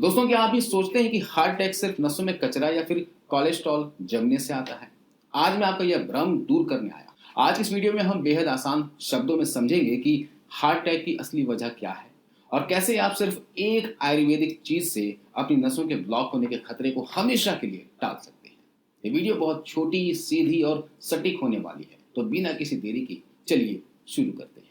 दोस्तों, क्या आप भी सोचते हैं कि हार्ट अटैक सिर्फ नसों में कचरा या फिर कोलेस्ट्रॉल जमने से आता है? आज मैं आपका यह भ्रम दूर करने आया। आज इस वीडियो में हम बेहद आसान शब्दों में समझेंगे कि हार्ट अटैक की असली वजह क्या है और कैसे आप सिर्फ एक आयुर्वेदिक चीज से अपनी नसों के ब्लॉक होने के खतरे को हमेशा के लिए टाल सकते हैं। ये वीडियो बहुत छोटी, सीधी और सटीक होने वाली है, तो बिना किसी देरी की चलिए शुरू करते हैं।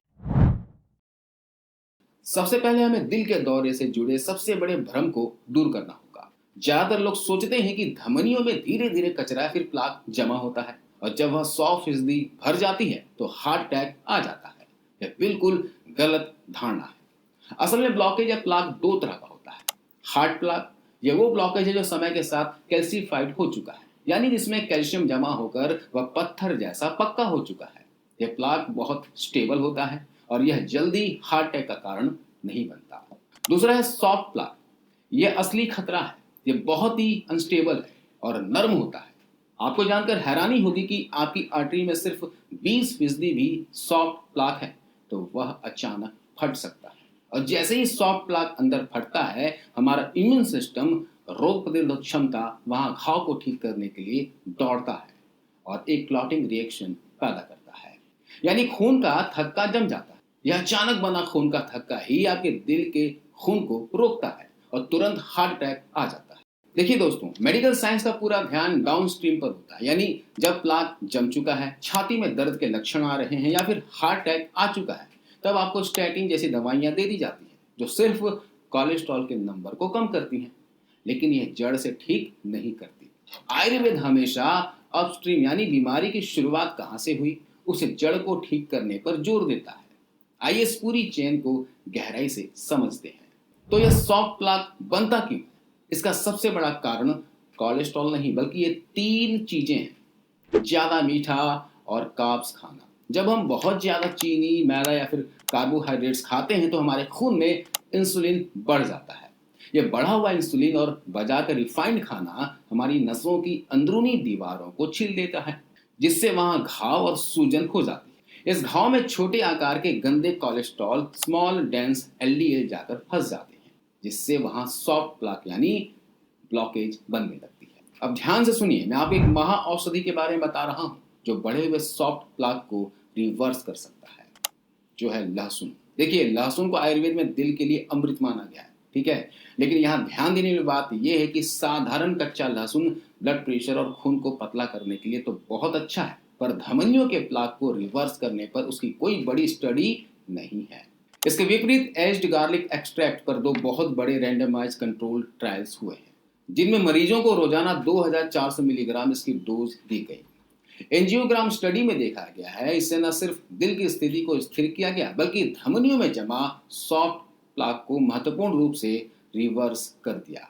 सबसे पहले हमें दिल के दौरे से जुड़े सबसे बड़े भ्रम को दूर करना होगा। ज्यादातर लोग सोचते हैं कि धमनियों में धीरे धीरे कचरा फिर प्लाक जमा होता है और जब वह 100% भर जाती है तो हार्ट अटैक आ जाता है। यह बिल्कुल गलत धारणा है। असल में ब्लॉकेज या प्लाक दो तरह का होता है। हार्ट प्लाक यह वो ब्लॉकेज है जो समय के साथ कैल्सीफाइड हो चुका है, यानी जिसमें कैल्शियम जमा होकर वह पत्थर जैसा पक्का हो चुका है। यह प्लाक बहुत स्टेबल होता है और यह जल्दी हार्ट अटैक का कारण नहीं बनता। दूसरा है सॉफ्ट प्लाक। यह असली खतरा है। यह बहुत ही अनस्टेबल है और नर्म होता है। आपको जानकर हैरानी होगी कि आपकी आर्टरी में सिर्फ 20% भी सॉफ्ट प्लाक है तो वह अचानक फट सकता है। और जैसे ही सॉफ्ट प्लाक अंदर फटता है, हमारा इम्यून सिस्टम, रोग प्रतिरोधक क्षमता वहां घाव को ठीक करने के लिए दौड़ता है और एक क्लॉटिंग रिएक्शन पैदा करता है, यानी खून का थक्का जम जाता है। यह अचानक बना खून का थक्का ही आपके दिल के खून को रोकता है और तुरंत हार्ट अटैक आ जाता है। देखिए दोस्तों, मेडिकल साइंस का पूरा ध्यान डाउन स्ट्रीम पर होता है, यानी जब प्लाक जम चुका है, छाती में दर्द के लक्षण आ रहे हैं या फिर हार्ट अटैक आ चुका है, तब आपको स्टैटिन जैसी दवाइयां दे दी जाती हैं जो सिर्फ कोलेस्ट्रॉल के नंबर को कम करती हैं, लेकिन यह जड़ से ठीक नहीं करती। आयुर्वेद हमेशा अपस्ट्रीम, यानी बीमारी की शुरुआत कहां से हुई, उसे जड़ को ठीक करने पर जोर देता है। आइए इस पूरी चेन को गहराई से समझते हैं। तो यह सॉफ्ट प्लाक बनता क्यों? इसका सबसे बड़ा कारण कोलेस्ट्रॉल नहीं, बल्कि ये तीन चीजें हैं। ज्यादा मीठा और कार्ब्स खाना। जब हम बहुत ज्यादा चीनी, मैदा या फिर कार्बोहाइड्रेट्स खाते हैं तो हमारे खून में इंसुलिन बढ़ जाता है। यह बढ़ा हुआ इंसुलिन और बाजार का रिफाइंड खाना हमारी नसों की अंदरूनी दीवारों को छील देता है, जिससे वहां घाव और सूजन हो जाती है। इस घाव में छोटे आकार के गंदे कोलेस्ट्रॉल, स्मॉल डेंस एलडीएल जाकर फंस जाते हैं, जिससे वहां सॉफ्ट प्लाक यानी ब्लॉकेज बनने लगती है। अब ध्यान से सुनिए, मैं आपको एक महा औषधि के बारे में बता रहा हूं जो बढ़े हुए सॉफ्ट प्लाक को रिवर्स कर सकता है, जो है लहसुन। देखिए, लहसुन को आयुर्वेद में दिल के लिए अमृत माना गया है, ठीक है। लेकिन यहाँ ध्यान देने वाली बात यह है कि साधारण कच्चा लहसुन ब्लड प्रेशर और खून को पतला करने के लिए तो बहुत अच्छा है, पर धमनियों के प्लाक को रिवर्स करने पर उसकी कोई बड़ी स्टडी नहीं है। इसके विपरीत एज्ड गार्लिक एक्सट्रैक्ट पर दो बहुत बड़े रैंडमाइज कंट्रोल ट्रायल्स हुए हैं, जिनमें मरीजों को रोजाना 2400 मिलीग्राम इसकी डोज दी गई। एंजियोग्राम स्टडी में देखा गया है, इससे न सिर्फ दिल की स्थिति को स्थिर किया गया, बल्कि धमनियों में जमा सॉफ्ट प्लाक को महत्वपूर्ण रूप से रिवर्स कर दिया।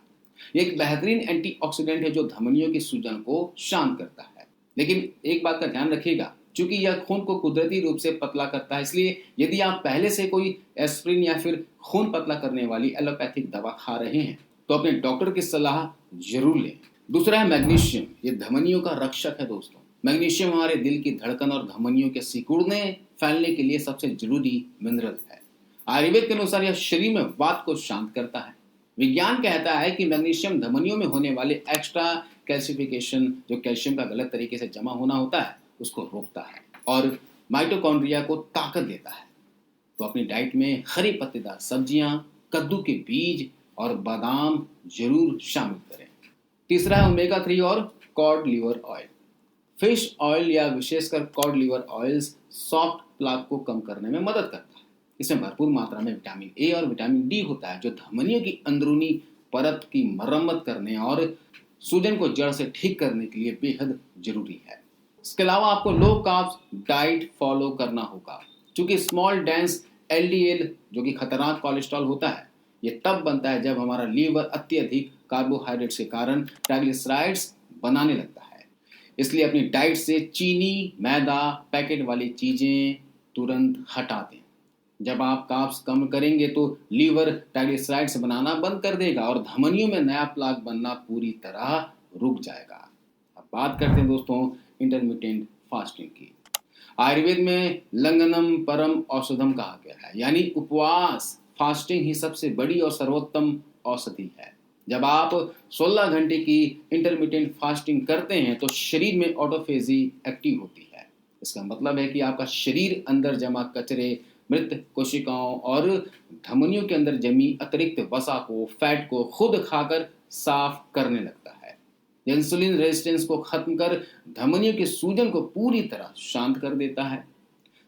एक बेहतरीन एंटीऑक्सीडेंट है जो धमनियों की सूजन को शांत करता है। लेकिन एक बात का ध्यान रखिएगा, चूंकि यह खून को कुदरती रूप से पतला करता है, इसलिए यदि आप पहले से कोई एस्प्रिन या फिर खून पतला करने वाली एलोपैथिक दवा खा रहे हैं तो अपने डॉक्टर की सलाह जरूर लें। दूसरा है मैग्नीशियम। ये धमनियों का रक्षक है दोस्तों। मैग्नीशियम हमारे दिल की धड़कन और धमनियों के सिकुड़ने फैलने के लिए सबसे जरूरी मिनरल है। आयुर्वेद के अनुसार यह शरीर में वात को शांत करता है। विज्ञान कहता है कि मैग्नीशियम धमनियों में होने वाले एक्स्ट्रा कैल्सिफिकेशन, जो कैल्शियम का गलत तरीके से जमा होना होता है, उसको रोकता है और माइटोकॉन्ड्रिया को ताकत देता है। तो अपनी डाइट में हरी पत्तेदार सब्जियां, कद्दू के बीज और बादाम जरूर शामिल करें। तीसरा है ओमेगा 3 और cod liver oil. Fish oil या विशेषकर cod liver oils soft plaque को कम करने में मदद करता है। इसमें भरपूर मात्रा में विटामिन ए और विटामिन डी होता है, जो धमनियों की अंदरूनी परत की मरम्मत करने और सूजन को जड़ से ठीक करने के लिए बेहद जरूरी है। इसके अलावा आपको लो कार्ब्स डाइट फॉलो करना होगा, क्योंकि स्मॉल डेंस एलडीएल, जो कि खतरनाक कोलेस्ट्रॉल होता है, ये तब बनता है जब हमारा लीवर अत्यधिक कार्बोहाइड्रेट्स के कारण ट्राइग्लिसराइड्स बनाने लगता है। इसलिए अपनी डाइट से चीनी, मैदा, पैकेट वाली चीजें तुरंत हटा दें। जब आप कार्ब्स कम करेंगे तो लीवर ट्राइग्लिसराइड्स बनाना बंद कर देगा और धमनियों में नया प्लाक बनना पूरी तरह रुक जाएगा। अब बात करते हैं दोस्तों इंटरमिटेंट फास्टिंग की। आयुर्वेद में लंगनम परम औषधम कहा गया है, यानी उपवास, फास्टिंग ही सबसे बड़ी और सर्वोत्तम औषधि है। जब आप 16 घंटे की इंटरमिटेंट फास्टिंग करते हैं तो शरीर में ऑटोफेजी एक्टिव होती है। इसका मतलब है कि आपका शरीर अंदर जमा कचरे, मृत कोशिकाओं और धमनियों के अंदर जमी अतिरिक्त वसा को, फैट को खुद खाकर साफ करने लगता है। इंसुलिन रेजिस्टेंस को खत्म कर धमनियों के सूजन को पूरी तरह शांत कर देता है।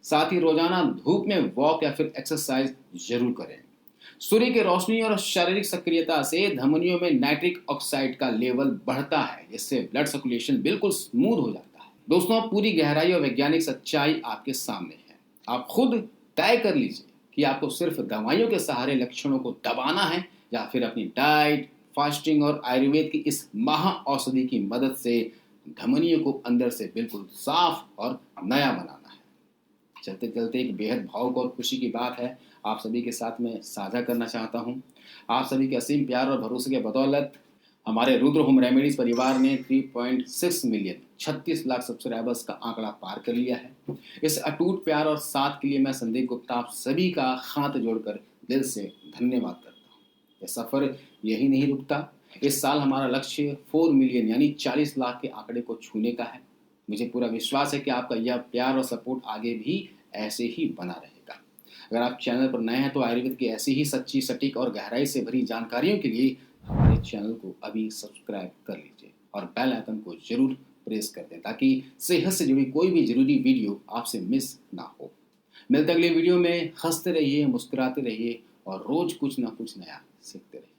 साथ ही रोजाना धूप में वॉक या फिर एक्सरसाइज जरूर करें। सूर्य की रोशनी और शारीरिक सक्रियता से धमनियों में नाइट्रिक ऑक्साइड का लेवल बढ़ता है, जिससे ब्लड सर्कुलेशन बिल्कुल स्मूथ हो जाता है। दोस्तों, पूरी गहराई और वैज्ञानिक सच्चाई आपके सामने है। आप खुद तय कर लीजिए कि आपको सिर्फ दवाइयों के सहारे लक्षणों को दबाना है या फिर अपनी डाइट, फास्टिंग और आयुर्वेद की इस महा औषधि की मदद से धमनियों को अंदर से बिल्कुल साफ और नया बनाना है। चलते चलते एक बेहद भावुक और खुशी की बात है आप सभी के साथ में साझा करना चाहता हूं। आप सभी के असीम प्यार और भरोसे के बदौलत हमारे रुद्र होम रेमेडीज परिवार ने 3.6 मिलियन 36 लाख सब्सक्राइबर्स का आंकड़ा पार कर लिया है। इस अटूट प्यार और साथ के लिए मैं संदीप गुप्ता आप सभी का हाथ जोड़कर दिल से धन्यवाद करता हूँ। यह सफर यही नहीं रुकता। इस साल हमारा लक्ष्य 4 मिलियन यानी 40 लाख के आंकड़े को छूने का है। मुझे पूरा विश्वास है कि आपका यह प्यार और सपोर्ट आगे भी ऐसे ही बना रहेगा। अगर आप चैनल पर नए हैं तो आयुर्वेद की ऐसी ही सच्ची, सटीक और गहराई से भरी जानकारियों के लिए हमारे चैनल को अभी सब्सक्राइब कर लीजिए और बेल आइकन को जरूर प्रेस कर दें ताकि सेहत से जुड़ी कोई भी जरूरी वीडियो आपसे मिस ना हो। मिलते अगले वीडियो में। हंसते रहिए, मुस्कुराते रहिए और रोज कुछ ना कुछ नया सीखते रहिए।